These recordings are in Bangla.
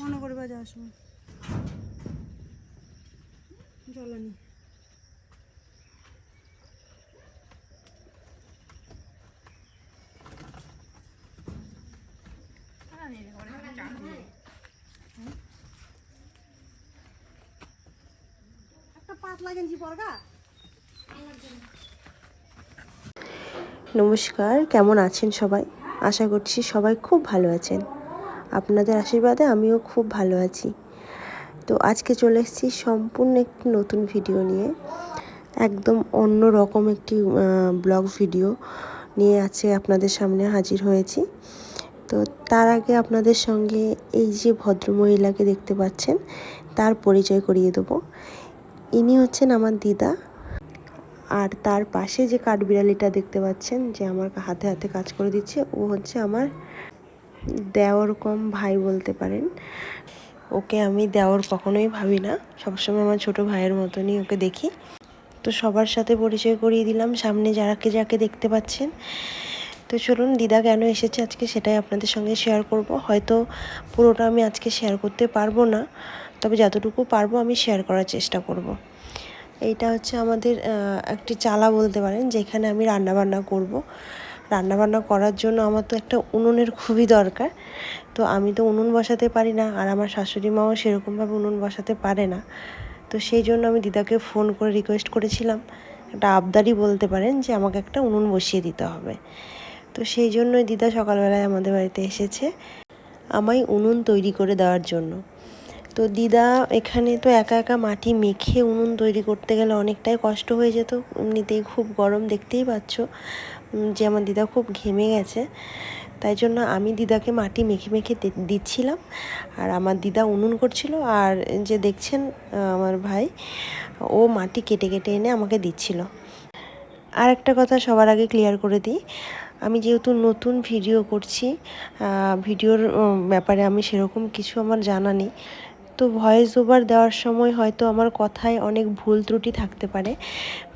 মনে করবা যাওয়ার সময় জ্বলনি একটা পাতলা গেঞ্জি পরগা। নমস্কার, কেমন আছেন সবাই? আশা করছি সবাই খুব ভালো আছেন। আপনাদের আশীর্বাদে আমিও খুব ভালো আছি। তো আজকে চলে এসেছি সম্পূর্ণ একটি নতুন ভিডিও নিয়ে, একদম অন্য রকম একটি ব্লগ ভিডিও নিয়ে আছে আপনাদের সামনে হাজির হয়েছি। তো তার আগে আপনাদের সঙ্গে এই যে ভদ্রমহিলাকে দেখতে পাচ্ছেন তার পরিচয় করিয়ে দেবো। ইনি হচ্ছেন আমার দিদা, আর তার পাশে যে কাঠবিড়ালিটা দেখতে পাচ্ছেন যে আমার হাতে হাতে কাজ করে দিচ্ছে, ও হচ্ছে আমার দেওর কম ভাই বলতে পারেন। ওকে আমি দেওর কখনোই ভাবি না, সবসময় আমার ছোট ভাইয়ের মতনই ওকে দেখি। তো সবার সাথে পরিচয় করিয়ে দিলাম সামনে যাকে যাকে দেখতে পাচ্ছেন। তো চলুন, দিদা কেন এসেছে আজকে সেটাই আপনাদের সঙ্গে শেয়ার করব। হয়তো পুরোটা আমি আজকে শেয়ার করতে পারবো না, তবে যতটুকু পারবো আমি শেয়ার করার চেষ্টা করব। এইটা হচ্ছে আমাদের একটি চালা বলতে পারেন, যেখানে আমি রান্নাবান্না করব। রান্নাবান্না করার জন্য আমার তো একটা উনুনের খুবই দরকার। তো আমি তো উনুন বসাতে পারি না, আর আমার শাশুড়ি মাও সেরকমভাবে উনুন বসাতে পারে না। তো সেই জন্য আমি দিদাকে ফোন করে রিকোয়েস্ট করেছিলাম, একটা আবদারই বলতে পারেন, যে আমাকে একটা উনুন বসিয়ে দিতে হবে। তো সেই জন্যই দিদা সকালবেলায় আমাদের বাড়িতে এসেছে আমায় উনুন তৈরি করে দেওয়ার জন্য। তো দিদা এখানে তো একা একা মাটি মেখে উনুন তৈরি করতে গেলে অনেকটাই কষ্ট হয়ে যেত। এমনিতেই খুব গরম, দেখতেই পাচ্ছ যে আমার দিদা খুব ঘেমে গেছে। তাই জন্য আমি দিদাকে মাটি মেখে মেখে দিচ্ছিলাম, আর আমার দিদা উনুন করছিল। আর যে দেখছেন আমার ভাই, ও মাটি কেটে কেটে এনে আমাকে দিচ্ছিল। আর একটা কথা সবার আগে ক্লিয়ার করে দিই, আমি যেহেতু নতুন ভিডিও করছি, ভিডিওর ব্যাপারে আমি সেরকম কিছু আমার জানা নেই। তো ভয়েস ওভার দেওয়ার সময় হয়তো আমার কথায় অনেক ভুল ত্রুটি থাকতে পারে,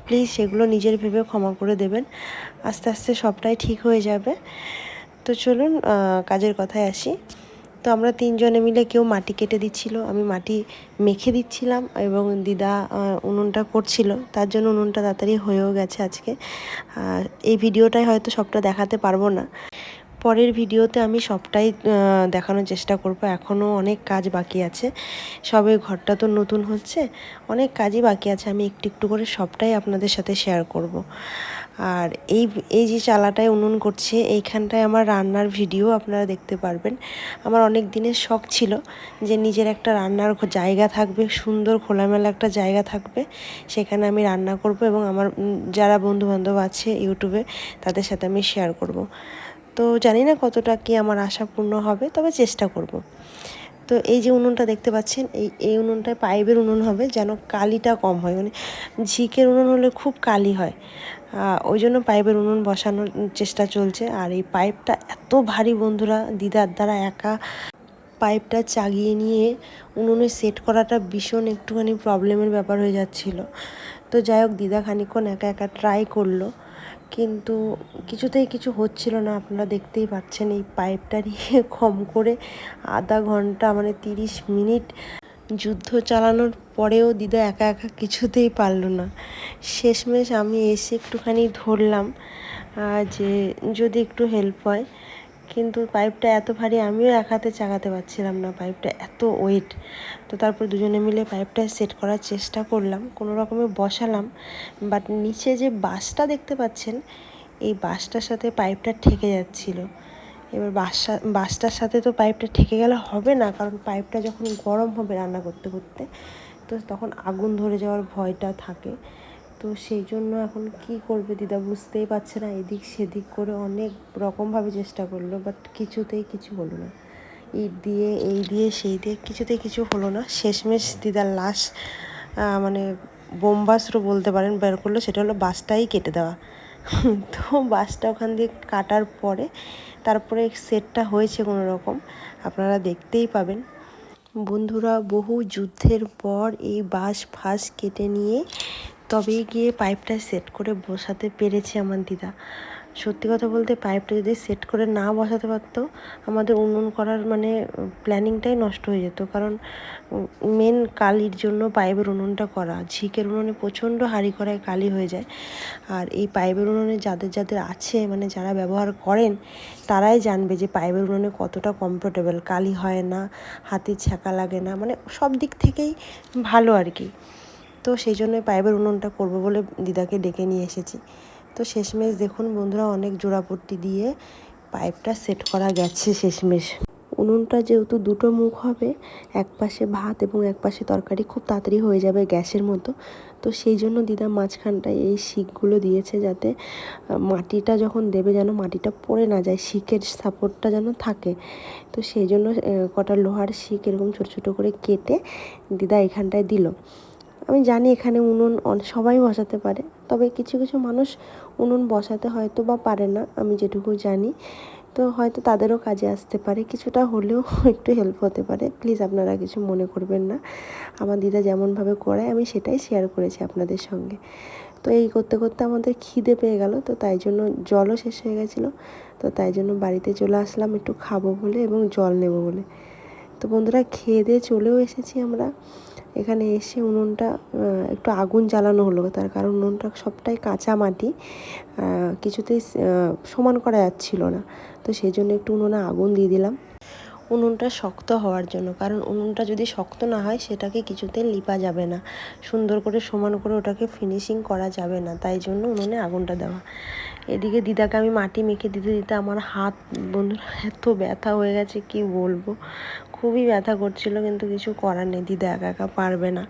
প্লিজ সেগুলো নিজের ভেবে ক্ষমা করে দেবেন। আস্তে আস্তে সবটাই ঠিক হয়ে যাবে। তো চলুন কাজের কথায় আসি। তো আমরা তিনজনে মিলে, কেউ মাটি কেটে দিচ্ছিল, আমি মাটি মেখে দিচ্ছিলাম, এবং দিদা উনুনটা করছিল। তার জন্য উনুনটা তাড়াতাড়ি হয়েও গেছে আজকে। এই ভিডিওটাই হয়তো সবটা দেখাতে পারবো না, পরের ভিডিওতে আমি সবটাই দেখানোর চেষ্টা করব। এখনও অনেক কাজ বাকি আছে, সবে ঘরটা তো নতুন হচ্ছে, অনেক কাজই বাকি আছে। আমি একটু একটু করে সবটাই আপনাদের সাথে শেয়ার করব। আর এই এই যে চালাটায় উনুন করছে, এইখানটায় আমার রান্নার ভিডিও আপনারা দেখতে পারবেন। আমার অনেক দিনের শখ ছিল যে নিজের একটা রান্নার জায়গা থাকবে, সুন্দর খোলামেলা একটা জায়গা থাকবে, সেখানে আমি রান্না করব এবং আমার যারা বন্ধুবান্ধব আছে ইউটিউবে তাদের সাথে আমি শেয়ার করব। তো জানি না কতটা কি আমার আশা পূর্ণ হবে, তবে চেষ্টা করব। তো এই যে উনুনটা দেখতে পাচ্ছেন, এই উনুনটায় পাইপের উনুন হবে, যেন কালিটা কম হয়। মানে ঝিকের উনুন হলে খুব কালি হয়, ওই জন্য পাইপের উনুন বসানোর চেষ্টা চলছে। আর এই পাইপটা এত ভারী বন্ধুরা, দিদার দ্বারা একা পাইপটা চাগিয়ে নিয়ে উনুনে সেট করাটা ভীষণ একটুখানি প্রবলেমের ব্যাপার হয়ে যাচ্ছিল। তো যাই হোক, দিদা খানিকক্ষণ একা একা ট্রাই করলো, কিন্তু কিছুতেই কিছু হচ্ছিল না। আপনারা দেখতেই পাচ্ছেন এই পাইপটা নিয়ে কম করে আধা ঘন্টা, মানে 30 মিনিট যুদ্ধ চালানোর পরেও দিদা একা একা কিছুতেই পারলো না। শেষমেশ আমি এসে একটুখানি ধরলাম যে যদি একটু হেল্প হয়, কিন্তু পাইপটা এত ভারী, আমিও এক হাতে চাগাতে পারছিলাম না, পাইপটা এত ওয়েট। তো তারপর দুজনে মিলে পাইপটা সেট করার চেষ্টা করলাম, কোনো রকমে বসালাম। বাট নিচে যে বাঁশটা দেখতে পাচ্ছেন, এই বাঁশটার সাথে পাইপটা ঠেকে যাচ্ছিলো। এবার বাঁশটার সাথে তো পাইপটা ঠেকে গেলে হবে না, কারণ পাইপটা যখন গরম হবে রান্না করতে করতে, তো তখন আগুন ধরে যাওয়ার ভয়টা থাকে। তো সেই জন্য এখন কি করবে দিদা বুঝতেই পারছে না, এদিক সেদিক করে অনেক রকমভাবে চেষ্টা করলো, বাট কিছুতেই কিছু হলো না। ইট দিয়ে, এই দিয়ে, সেই দিয়ে, কিছুতেই কিছু হলো না। শেষমেশ দিদার লাশ, মানে বোম্বাস্ত্র বলতে পারেন, বের করলো, সেটা হলো বাঁশটাই কেটে দেওয়া। তো বাঁশটা ওখান দিয়ে কাটার পরে তারপরে সেটটা হয়েছে কোনো রকম, আপনারা দেখতেই পাবেন। বন্ধুরা, বহু যুদ্ধের পর এই বাঁশ ফাঁস কেটে নিয়ে তবেই গিয়ে পাইপটা সেট করে বসাতে পেরেছে আমার দিদা। সত্যি কথা বলতে পাইপটা যদি সেট করে না বসাতে পারতো আমাদের উনুন করার মানে প্ল্যানিংটাই নষ্ট হয়ে যেত। কারণ মেন কালির জন্য পাইপের উনুনটা করা, ঝিকের উনুনে প্রচণ্ড হাঁড়ি কড়ায় কালি হয়ে যায়। আর এই পাইপের উনুনে যাদের যাদের আছে মানে যারা ব্যবহার করেন তারাই জানবে যে পাইপের উনুনে কতটা কমফোর্টেবল, কালি হয় না, হাতে ছ্যাঁকা লাগে না, মানে সব দিক থেকেই ভালো আর কি। তো সেই জন্য পাইপের উনুনটা করবো বলে দিদাকে ডেকে নিয়ে এসেছি। তো শেষমেশ দেখুন বন্ধুরা, অনেক জোড়াপট্টি দিয়ে পাইপটা সেট করা গেছে শেষমেশ। উনুনটা যেহেতু দুটো মুখ হবে, এক পাশে ভাত এবং এক পাশে তরকারি খুব তাড়াতাড়ি হয়ে যাবে গ্যাসের মতো। তো সেই জন্য দিদা মাঝখানটায় এই শিকগুলো দিয়েছে, যাতে মাটিটা যখন দেবে যেন মাটিটা পড়ে না যায়, শিকের সাপোর্টটা যেন থাকে। তো সেই জন্য কটা লোহার শিক এরকম ছোটো ছোটো করে কেটে দিদা এখানটায় দিল। আমি জানি এখানে উনুন সবাই বসাতে পারে, তবে কিছু কিছু মানুষ উনুন বসাতে হয়তো বা পারে না, আমি যেটুকু জানি। তো হয়তো তাদেরও কাজে আসতে পারে, কিছুটা হলেও একটু হেল্প হতে পারে। প্লিজ আপনারা কিছু মনে করবেন না। আমার দিদা যেমনভাবে করে আমি সেটাই শেয়ার করেছি আপনাদের সঙ্গে। তো এই করতে করতে আমাদের খিদে পেয়ে গেল, তো তাই জন্য জলও শেষ হয়ে গেছিলো। তো তাই জন্য বাড়িতে চলে আসলাম একটু খাবো বলে এবং জল নেব বলে। তো বন্ধুরা খেয়ে দিয়ে চলেও এসেছি আমরা। এখানে এসে উনুনটা একটু আগুন জ্বালানো হলো, তার কারণ উনুনটা সবটাই কাঁচা মাটি, কিছুতেই সমান করা যাচ্ছিল না। তো সেই জন্য একটু উনুনে আগুন দিয়ে দিলাম উনুনটা শক্ত হওয়ার জন্য। কারণ উনুনটা যদি শক্ত না হয় সেটাকে কিছুতেই লিপা যাবে না, সুন্দর করে সমান করে ওটাকে ফিনিশিং করা যাবে না, তাই জন্য উনুনে আগুনটা দেওয়া। এদিকে দিদাকে আমি মাটি মেখে দিতে দিতে আমার হাত বন্ধুরা এত ব্যথা হয়ে গেছে কি বলবো, খুবই ব্যথা করছিল, কিন্তু কিছু করার নেই, দিদা একা একা পারবে না।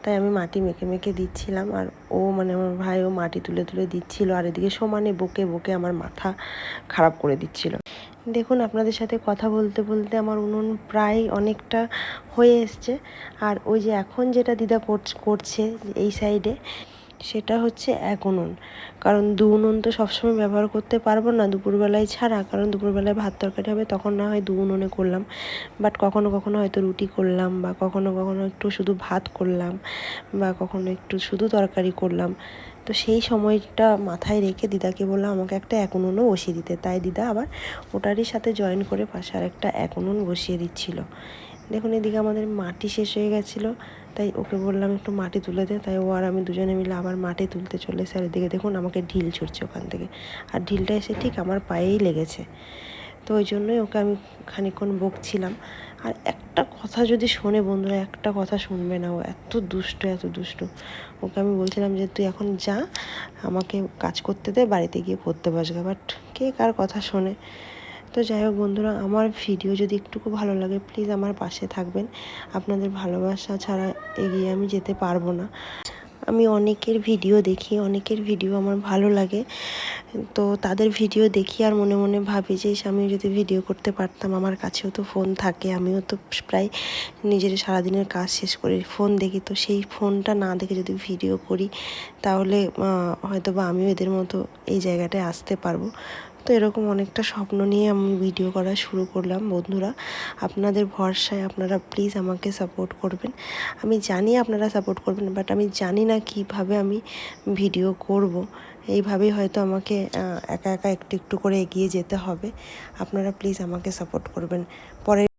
তাই আমি মাটি মেখে মেখে দিচ্ছিলাম, আর ও মানে আমার ভাইও মাটি তুলে তুলে দিচ্ছিল, আর এদিকে সমানে বকে বকে আমার মাথা খারাপ করে দিচ্ছিল। দেখুন আপনাদের সাথে কথা বলতে বলতে আমার উনুন প্রায় অনেকটা হয়ে এসছে। আর ওই যে এখন যেটা দিদা করছে এই সাইডে, সেটা হচ্ছে এক উনুন। কারণ দু উনুন তো সবসময় ব্যবহার করতে পারবো না দুপুরবেলায় ছাড়া, কারণ দুপুরবেলায় ভাত তরকারি হবে, তখন না হয় দু উনুনে করলাম। বাট কখনো কখনো হয়তো রুটি করলাম, বা কখনো কখনো একটু শুধু ভাত করলাম, বা কখনো একটু শুধু তরকারি করলাম। তো সেই সময়টা মাথায় রেখে দিদাকে বললাম আমাকে একটা এক উনুনও বসিয়ে দিতে। তাই দিদা আবার ওটারই সাথে জয়েন করে পাশে আর একটা এক উনুন বসিয়ে দিচ্ছিল। দেখুন এদিকে আমাদের মাটি শেষ হয়ে গেছিলো, তাই ওকে বললাম একটু মাটি তুলে দে, তাই ও আর আমি দুজনে মিলে আবার মাটি তুলতে চলেছে। আর এদিকে দেখুন আমাকে ঢিল ছুটছে ওখান থেকে, আর ঢিলটা এসে ঠিক আমার পায়েই লেগেছে। তো ওই জন্যই ওকে আমি খানিকক্ষণ বকছিলাম। আর একটা কথা যদি শোনে বন্ধুরা, একটা কথা শুনবে না, ও এত দুষ্ট এত দুষ্ট। ওকে আমি বলছিলাম যে তুই এখন যা, আমাকে কাজ করতে দে, বাড়িতে গিয়ে পড়তে বসবে। বাট কে কার কথা শোনে। তো যাই হোক বন্ধুরা, আমার ভিডিও যদি একটুকু ভালো লাগে প্লিজ আমার পাশে থাকবেন। আপনাদের ভালোবাসা ছাড়া এগিয়ে আমি যেতে পারবো না। আমি অনেকের ভিডিও দেখি, অনেকের ভিডিও আমার ভালো লাগে, তো তাদের ভিডিও দেখি আর মনে মনে ভাবি যে আমিও যদি ভিডিও করতে পারতাম। আমার কাছেও তো ফোন থাকে, আমিও তো প্রায় নিজের সারাদিনের কাজ শেষ করে ফোন দেখি, তো সেই ফোনটা না দেখে যদি ভিডিও করি তাহলে হয়তো বা আমিও এদের মতো এই জায়গাটায় আসতে পারবো। তো এরকম অনেকটা স্বপ্ন নিয়ে আমি ভিডিও করা শুরু করলাম বন্ধুরা। আপনাদের ভরসায় আপনারা প্লিজ আমাকে সাপোর্ট করবেন। আমি জানি আপনারা সাপোর্ট করবেন, বাট আমি জানি না কিভাবে আমি ভিডিও করব। এইভাবেই হয়তো আমাকে একা একা একটু একটু করে এগিয়ে যেতে হবে। আপনারা প্লিজ আমাকে সাপোর্ট করবেন। পরে